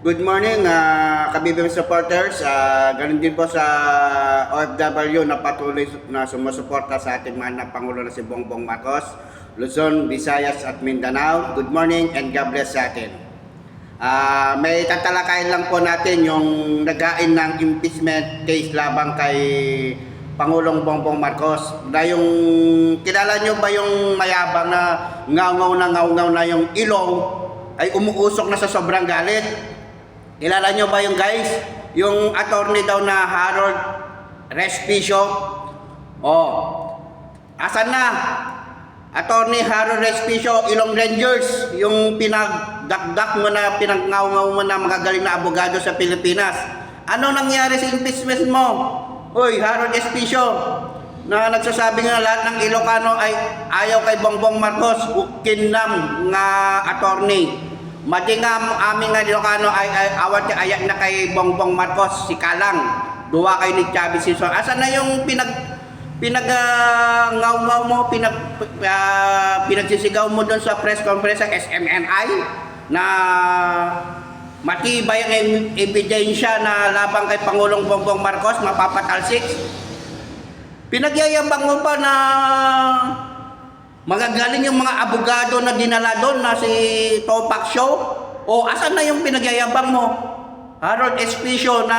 Good morning, Kabibim supporters. Ganun din po sa OFW na patuloy na sumusuporta sa ating mahal na Pangulo na si Bongbong Marcos, Luzon, Visayas at Mindanao. Good morning and God bless sa atin. May tatalakayin lang po natin yung nagain ng impeachment case labang kay Pangulong Bongbong Marcos. Na yung, kilala nyo ba yung mayabang na ngaw-ngaw na yung ilong ay umuusok na sa sobrang galit? Kilala nyo ba yung guys? Yung attorney daw na Harold Respicio. Asan na? Attorney Harold Respicio, Ilong Rangers. Yung pinagdakdak mo na, pinangaw-ngaw mo na magagaling na abogado sa Pilipinas. Ano nangyari sa impeachment mo? Uy, Harold Respicio, na nagsasabi nga lahat ng Ilocano ay ayaw kay Bongbong Marcos, kinam nga attorney. Madi nga aming nga Ilocano ay awat ayak na kay Bongbong Marcos, si Kalang, duwa kay ni Chavez Sison. Asan na yung ngaw-ngaw mo, pinagsisigaw mo doon sa press conference ng SMNI na matibay ang ebidensya na labang kay Pangulong Bongbong Marcos, mapapatalsik? Pinagyayabang mo pa na magagaling yung mga abogado na dinala doon na si Topak Show? O asan na yung pinagyayabang mo? Harold Respicio na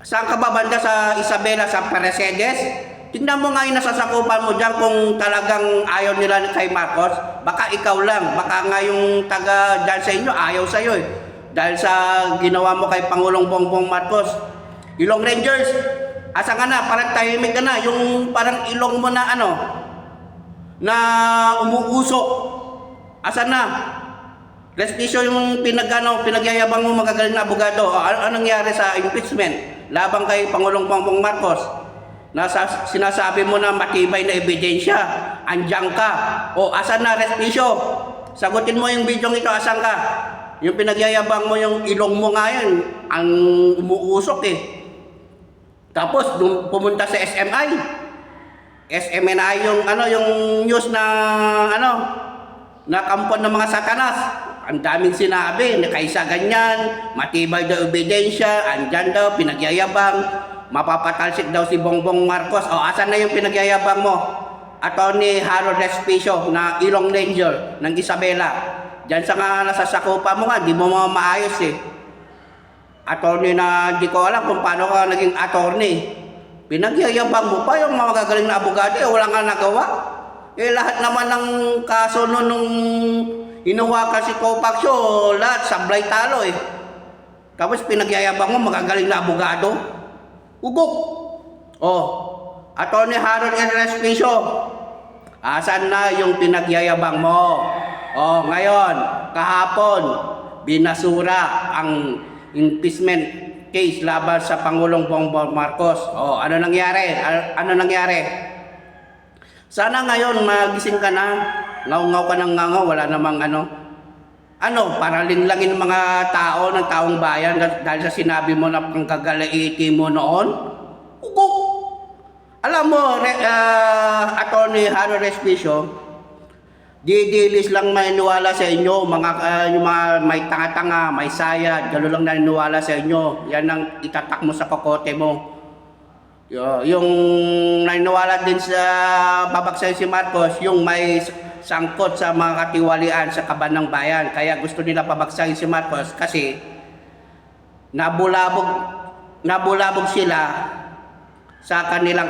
saan ka ba banda sa Isabela, sa Mercedes? Tingnan mo nga yung nasasakupan mo dyan kung talagang ayaw nila kay Marcos. Baka ikaw lang, baka nga yung taga dyan sa inyo ayaw sa'yo eh. Dahil sa ginawa mo kay Pangulong Bongbong Marcos. Ilong Rangers, asa ka na? Parang tahimik ka na. Yung parang ilong mo na na umuusok. Asa na? Respicio yung pinagyayabang mo magagaling na abogado. Anong nangyari sa impeachment labang kay Pangulong Bongbong Marcos? Sinasabi mo na matibay na ebidensya. Andiyan ka. Asa na, Respicio? Sagutin mo yung video ito, asan ka? Yung pinagyayabang mo, yung ilong mo nga yan, ang umuusok eh. Tapos pumunta sa SMI. SMNI yung yung news na na kampon ng mga satanas. Ang daming sinabi, na kaysa ganyan, matibay daw ebidensya, andyan daw pinagyayabang, mapapatalsik daw si Bongbong Marcos. Asan na yung pinagyayabang mo? Attorney Harold Respicio na Ilong Ranger ng Isabela. Diyan sa nga nasasakupan mo nga, di mo maayos eh. Attorney na di ko alam kung paano ka naging attorney. Pinagyayabang mo pa yung mga magagaling na abogado, wala nga nagawa. Lahat naman ng kaso nung hinuwakan si Topak Show, lahat sablay talo eh. Tapos pinagyayabang mo magagaling na abogado. Ugok. Attorney Harold Respicio, asan na yung pinagyayabang mo? Ngayon, kahapon, binasura ang impeachment case laban sa Pangulong Bongbong Marcos. Ano nangyari? Ano nangyari? Sana ngayon magising ka na, ngaw-ngaw ka ng ngaw, wala namang para linlangin mga tao ng taong bayan dahil sa sinabi mo na panggagalaiti mo noon. Ugok! Alam mo, Attorney Harold Respicio, didilis lang maniwala sa inyo, yung mga may tanga-tanga, may sayad, gano'n lang naniniwala sa inyo. Yan ang itatak mo sa kokote mo. Yung naniniwala din sa babagsayin si Marcos, yung may sangkot sa mga katiwalian sa kaban ng bayan. Kaya gusto nila pabagsayin si Marcos kasi nabulabog sila sa kanilang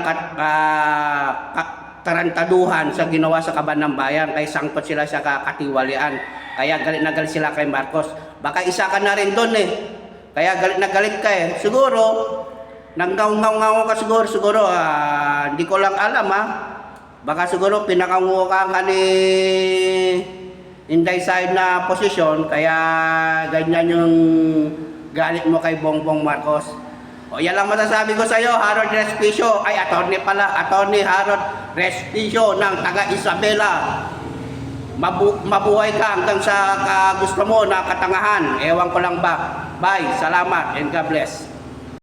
tarantaduhan sa ginawa sa kaban ng bayan, kaya sangkot sila sa katiwalian. Kaya galit na galit sila kay Marcos. Baka isa ka na rin doon eh. Kaya galit na galit ka eh. Siguro, nanggaw-ngaw ka siguro. Hindi ko lang alam Baka siguro pinakanguha ka ni Inday side na posisyon, kaya ganyan yung galit mo kay Bongbong Marcos. Yan lang masasabi ko sa iyo, Harold Respicio. Attorney Harold Respicio ng taga Isabela. Mabuhay ka hanggang sa gusto mo na katangahan. Ewan ko lang ba. Bye, salamat and God bless.